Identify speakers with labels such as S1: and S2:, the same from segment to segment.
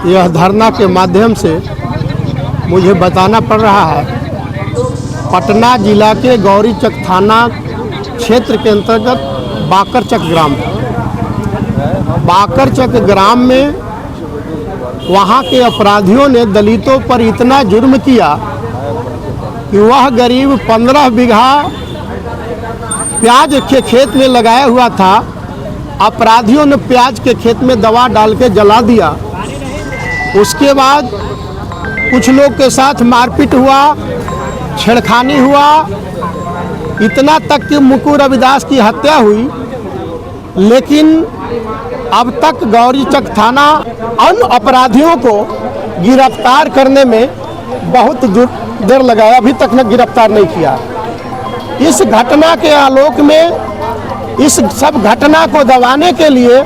S1: यह धरना के माध्यम से मुझे बताना पड़ रहा है। पटना जिला के गौरीचक थाना क्षेत्र के अंतर्गत बाकरचक ग्राम, बाकरचक ग्राम में वहाँ के अपराधियों ने दलितों पर इतना जुर्म किया कि वह गरीब 15 बीघा प्याज के खेत में लगाया हुआ था। अपराधियों ने प्याज के खेत में दवा डाल के जला दिया। उसके बाद कुछ लोग के साथ मारपीट हुआ, छेड़खानी हुआ, इतना तक कि मुकु रविदास की हत्या हुई। लेकिन अब तक गौरीचक थाना उन अपराधियों को गिरफ्तार करने में बहुत देर लगाया, अभी तक ने गिरफ्तार नहीं किया। इस घटना के आलोक में, इस सब घटना को दबाने के लिए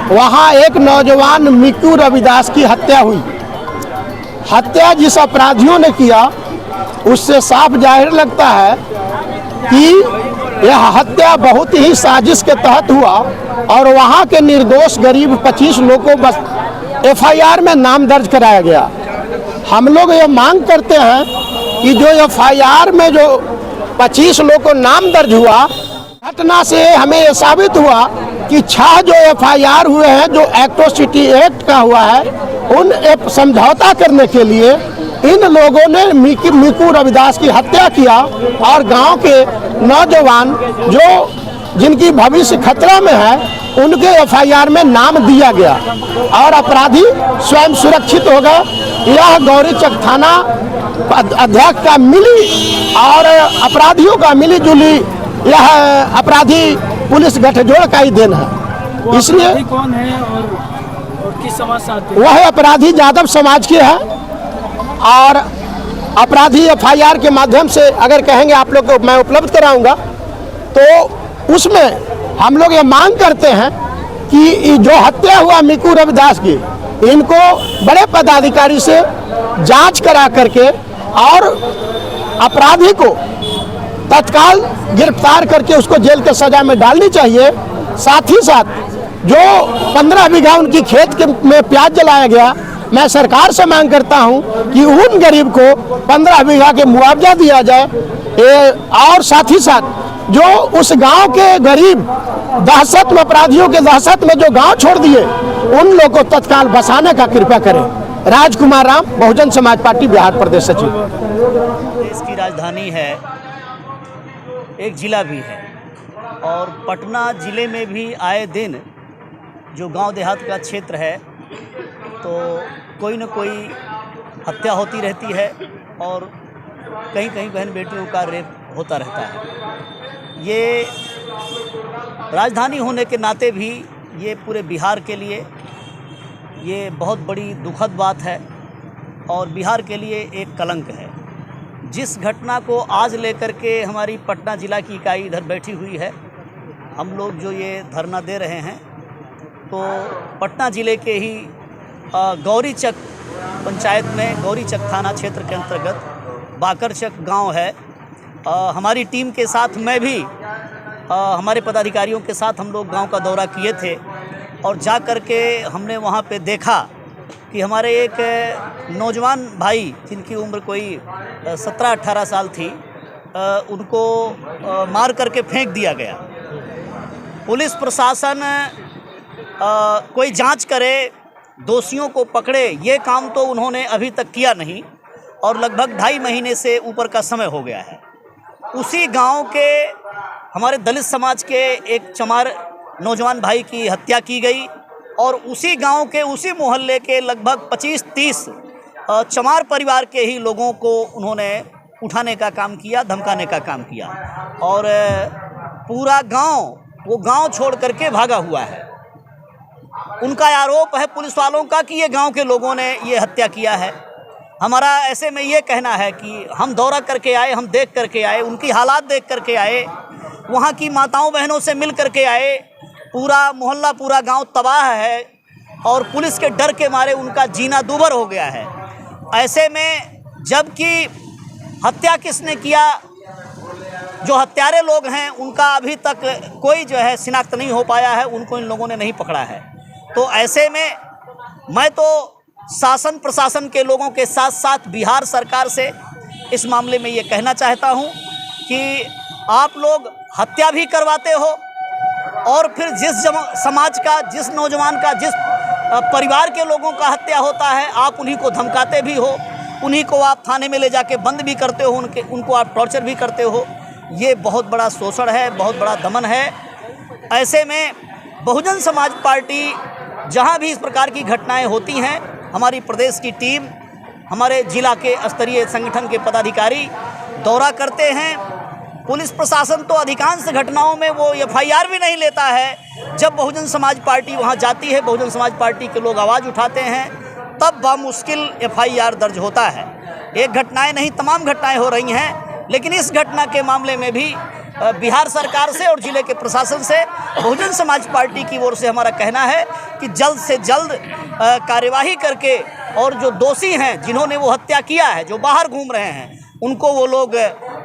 S1: वहाँ एक नौजवान मुकु रविदास की हत्या हुई। हत्या जिस अपराधियों ने किया उससे साफ जाहिर लगता है कि यह हत्या बहुत ही साजिश के तहत हुआ और वहाँ के निर्दोष गरीब 25 लोगों को बस FIR में नाम दर्ज कराया गया। हम लोग ये मांग करते हैं कि जो FIR में जो 25 लोगों को नाम दर्ज हुआ, घटना से हमें ये साबित हुआ कि 6 जो FIR हुए हैं जो एट्रोसिटी एक्ट का हुआ है, उन समझौता करने के लिए इन लोगों ने मुकु रविदास की हत्या किया और गांव के नौजवान जो जिनकी भविष्य खतरा में है उनके FIR में नाम दिया गया और अपराधी स्वयं सुरक्षित हो गए। यह गौरीचक थाना अध्यक्ष का मिली और अपराधियों का मिली जुली यह अपराधी पुलिस गठजोड़ का ही देन है। इसलिए
S2: कौन है और किस समाज से आते हैं?
S1: वह अपराधी यादव समाज के है और अपराधी FIR के माध्यम से अगर कहेंगे आप लोग को मैं उपलब्ध कराऊंगा, तो उसमें हम लोग ये मांग करते हैं कि जो हत्या हुआ मुकु रविदास की, इनको बड़े पदाधिकारी से जांच करा करके और अपराधी को तत्काल गिरफ्तार करके उसको जेल के सजा में डालनी चाहिए। साथ ही साथ जो 15 बीघा उनकी खेत में प्याज जलाया गया, मैं सरकार से मांग करता हूं कि उन गरीब को 15 बीघा के मुआवजा दिया जाए। और साथ ही साथ जो उस गांव के गरीब दहशत में, अपराधियों के दहशत में जो गांव छोड़ दिए, उन लोगों को तत्काल बसाने का कृपा करें। राजकुमार राम, बहुजन समाज पार्टी, बिहार प्रदेश सचिव।
S3: देश की राजधानी है, एक जिला भी है और पटना ज़िले में भी आए दिन जो गांव देहात का क्षेत्र है तो कोई न कोई हत्या होती रहती है और कहीं कहीं बहन बेटियों का रेप होता रहता है। ये राजधानी होने के नाते भी ये पूरे बिहार के लिए ये बहुत बड़ी दुखद बात है और बिहार के लिए एक कलंक है। जिस घटना को आज लेकर के हमारी पटना ज़िला की इकाई इधर बैठी हुई है, हम लोग जो ये धरना दे रहे हैं, तो पटना ज़िले के ही गौरीचक पंचायत में, गौरीचक थाना क्षेत्र के अंतर्गत बाकरचक गांव है। हमारी टीम के साथ मैं भी हमारे पदाधिकारियों के साथ हम लोग गांव का दौरा किए थे और जा कर के हमने वहां पे देखा कि हमारे एक नौजवान भाई जिनकी उम्र कोई 17-18 साल थी, उनको मार करके फेंक दिया गया। पुलिस प्रशासन कोई जांच करे, दोषियों को पकड़े, ये काम तो उन्होंने अभी तक किया नहीं और लगभग 2.5 महीने से ऊपर का समय हो गया है। उसी गांव के हमारे दलित समाज के एक चमार नौजवान भाई की हत्या की गई और उसी गांव के, उसी मोहल्ले के लगभग 25-30 चमार परिवार के ही लोगों को उन्होंने उठाने का काम किया, धमकाने का काम किया और पूरा गांव, वो गांव छोड़ करके भागा हुआ है। उनका आरोप है पुलिस वालों का कि ये गांव के लोगों ने ये हत्या किया है। हमारा ऐसे में ये कहना है कि हम दौरा करके आए, हम देख करके आए, उनकी हालात देख करके आए, वहाँ की माताओं बहनों से मिल करके आए। पूरा मोहल्ला, पूरा गांव तबाह है और पुलिस के डर के मारे उनका जीना दूभर हो गया है। ऐसे में जबकि हत्या किसने किया, जो हत्यारे लोग हैं उनका अभी तक कोई जो है शिनाख्त नहीं हो पाया है, उनको इन लोगों ने नहीं पकड़ा है। तो ऐसे में मैं तो शासन प्रशासन के लोगों के साथ साथ बिहार सरकार से इस मामले में ये कहना चाहता हूँ कि आप लोग हत्या भी करवाते हो और फिर जिस समाज का, जिस नौजवान का, जिस परिवार के लोगों का हत्या होता है, आप उन्हीं को धमकाते भी हो, उन्हीं को आप थाने में ले जाके बंद भी करते हो, उनको आप टॉर्चर भी करते हो। ये बहुत बड़ा शोषण है, बहुत बड़ा दमन है। ऐसे में बहुजन समाज पार्टी जहां भी इस प्रकार की घटनाएं होती हैं, हमारी प्रदेश की टीम, हमारे जिला के स्तरीय संगठन के पदाधिकारी दौरा करते हैं। पुलिस प्रशासन तो अधिकांश घटनाओं में वो FIR भी नहीं लेता है। जब बहुजन समाज पार्टी वहां जाती है, बहुजन समाज पार्टी के लोग आवाज़ उठाते हैं, तब बामुश्किल FIR दर्ज होता है। एक घटनाएं नहीं, तमाम घटनाएं हो रही हैं, लेकिन इस घटना के मामले में भी बिहार सरकार से और जिले के प्रशासन से बहुजन समाज पार्टी की ओर से हमारा कहना है कि जल्द से जल्द कार्यवाही करके और जो दोषी हैं, जिन्होंने वो हत्या किया है, जो बाहर घूम रहे हैं, उनको वो लोग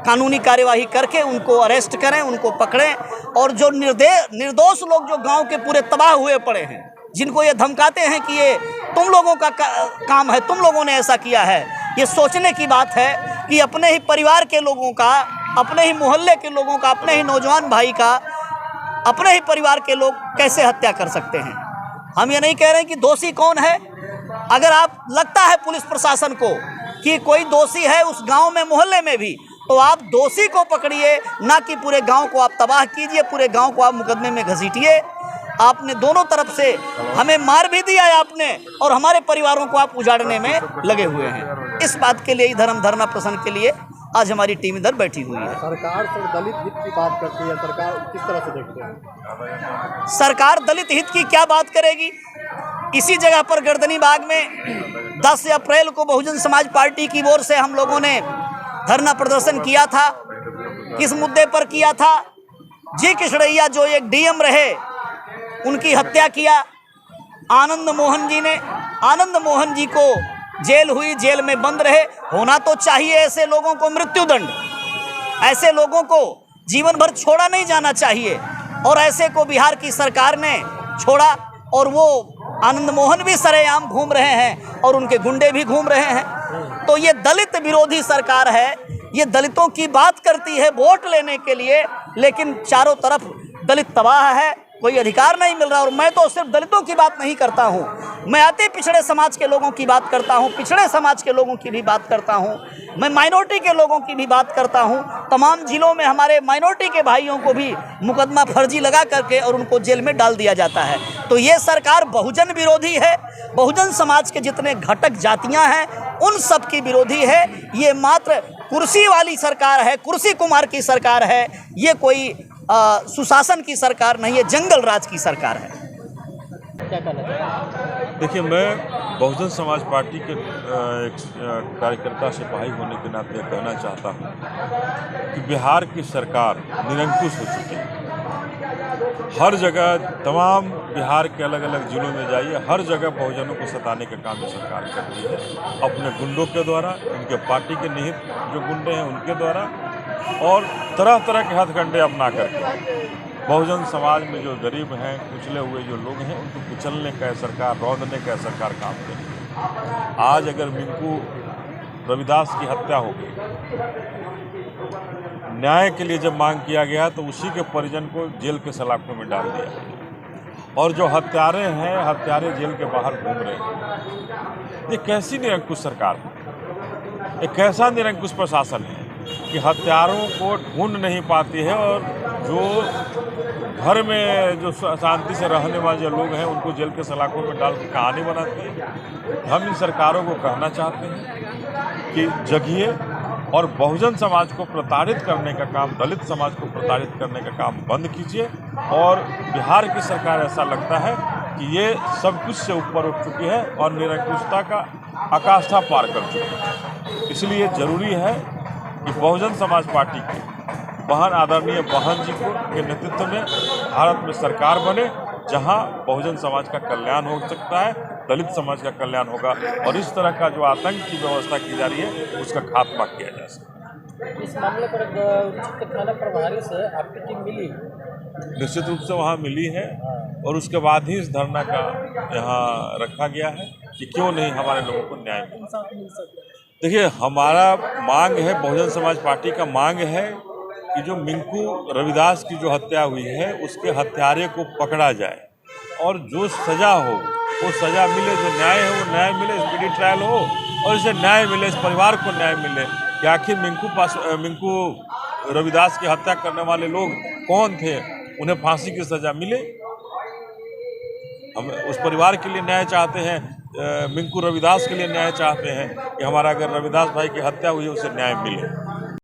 S3: कानूनी कार्यवाही करके उनको अरेस्ट करें, उनको पकड़ें। और जो निर्दोष लोग जो गांव के पूरे तबाह हुए पड़े हैं, जिनको ये धमकाते हैं कि ये तुम लोगों का काम है, तुम लोगों ने ऐसा किया है, ये सोचने की बात है कि अपने ही परिवार के लोगों का, अपने ही मोहल्ले के लोगों का, अपने ही नौजवान भाई का, अपने ही परिवार के लोग कैसे हत्या कर सकते हैं। हम ये नहीं कह रहे हैं कि दोषी कौन है। अगर आप लगता है पुलिस प्रशासन को कि कोई दोषी है उस गांव में, मोहल्ले में भी, तो आप दोषी को पकड़िए, ना कि पूरे गांव को आप तबाह कीजिए, पूरे गांव को आप मुकदमे में घसीटिए। आपने दोनों तरफ से हमें मार भी दिया है आपने, और हमारे परिवारों को आप उजाड़ने में लगे हुए हैं। इस बात के लिए ही धरना प्रदर्शन के लिए आज हमारी टीम इधर बैठी हुई है।
S4: सरकार से दलित हित की बात करती है, सरकार किस तरह से देखते हैं?
S3: सरकार दलित हित की क्या बात करेगी? इसी जगह पर गर्दनी बाग में 10 अप्रैल को बहुजन समाज पार्टी की ओर से हम लोगों ने धरना प्रदर्शन किया था। किस मुद्दे पर किया था? जी किशड़ैया जो एक DM रहे, उनकी हत्या किया आनंद मोहन जी ने। आनंद मोहन जी को जेल हुई, जेल में बंद रहे। होना तो चाहिए ऐसे लोगों को मृत्युदंड, ऐसे लोगों को जीवन भर छोड़ा नहीं जाना चाहिए, और ऐसे को बिहार की सरकार ने छोड़ा। और वो आनंद मोहन भी सरेआम घूम रहे हैं और उनके गुंडे भी घूम रहे हैं। तो ये दलित विरोधी सरकार है, ये दलितों की बात करती है वोट लेने के लिए, लेकिन चारों तरफ दलित तबाह है, कोई अधिकार नहीं मिल रहा। और मैं तो सिर्फ दलितों की बात नहीं करता हूँ, मैं अति पिछड़े समाज के लोगों की बात करता हूँ, पिछड़े समाज के लोगों की भी बात करता हूँ, मैं माइनॉरिटी के लोगों की भी बात करता हूँ। तमाम जिलों में हमारे माइनॉरिटी के भाइयों को भी मुकदमा फर्जी लगा करके और उनको जेल में डाल दिया जाता है। तो ये सरकार बहुजन विरोधी है, बहुजन समाज के जितने घटक जातियाँ हैं उन सब की विरोधी है। ये मात्र कुर्सी वाली सरकार है, कुर्सी कुमार की सरकार है, ये कोई सुशासन की सरकार नहीं है, जंगल राज की सरकार है।
S5: देखिए, मैं बहुजन समाज पार्टी के एक कार्यकर्ता सिपाही होने के नाते कहना चाहता हूँ कि बिहार की सरकार निरंकुश हो चुकी है। हर जगह, तमाम बिहार के अलग अलग जिलों में जाइए, हर जगह बहुजनों को सताने का काम ये सरकार करती है, अपने गुंडों के द्वारा, उनके पार्टी के निहित जो गुंडे हैं उनके द्वारा, और तरह तरह के हथकंडे अपना करके बहुजन समाज में जो गरीब हैं, कुचले हुए जो लोग हैं, उनको कुचलने का सरकार, रौंदने का सरकार काम कर रही है। आज अगर मिंकू रविदास की हत्या हो गई, न्याय के लिए जब मांग किया गया तो उसी के परिजन को जेल के सलाखों में डाल दिया गया, और जो हत्यारे हैं, हत्यारे जेल के बाहर घूम रहे हैं। ये कैसी निरंकुश सरकार है? एक कैसा निरंकुश प्रशासन है कि हत्यारों को ढूंढ नहीं पाती है, और जो घर में जो शांति से रहने वाले जो लोग हैं उनको जेल के सलाखों में डाल के कहानी बनाती है। हम इन सरकारों को कहना चाहते हैं कि जगिए और बहुजन समाज को प्रताड़ित करने का काम, दलित समाज को प्रताड़ित करने का काम बंद कीजिए। और बिहार की सरकार ऐसा लगता है कि ये सब कुछ से ऊपर उठ चुकी है और निरंकुशता का आकाष्ठा पार कर चुकी है। इसलिए ज़रूरी है कि बहुजन समाज पार्टी के बहन आदरणीय बहन जी के नेतृत्व में भारत में सरकार बने, जहां बहुजन समाज का कल्याण हो सकता है, दलित समाज का कल्याण होगा, और इस तरह का जो आतंक की व्यवस्था की जा रही है उसका खात्मा किया जा सकता है।
S2: इस मामले पर उचित थाना प्रभारी से आपकी टीम मिली?
S5: निश्चित रूप से वहाँ मिली है, और उसके बाद ही इस धरना का यहाँ रखा गया है। कि क्यों नहीं हमारे लोगों को न्याय मिले।
S2: इंसाफ मिल सकता है।
S5: देखिए, हमारा मांग है, बहुजन समाज पार्टी का मांग है कि जो मिंकू रविदास की जो हत्या हुई है उसके हत्यारे को पकड़ा जाए और जो सज़ा हो वो सज़ा मिले, जो न्याय है वो न्याय मिले, स्पीडी ट्रायल हो और इसे न्याय मिले, इस परिवार को न्याय मिले कि आखिर मिंकू रविदास की हत्या करने वाले लोग कौन थे, उन्हें फांसी की सज़ा मिले। हम उस परिवार के लिए न्याय चाहते हैं, मिंकू रविदास के लिए न्याय चाहते हैं कि हमारा अगर रविदास भाई की हत्या हुई है उसे न्याय मिले।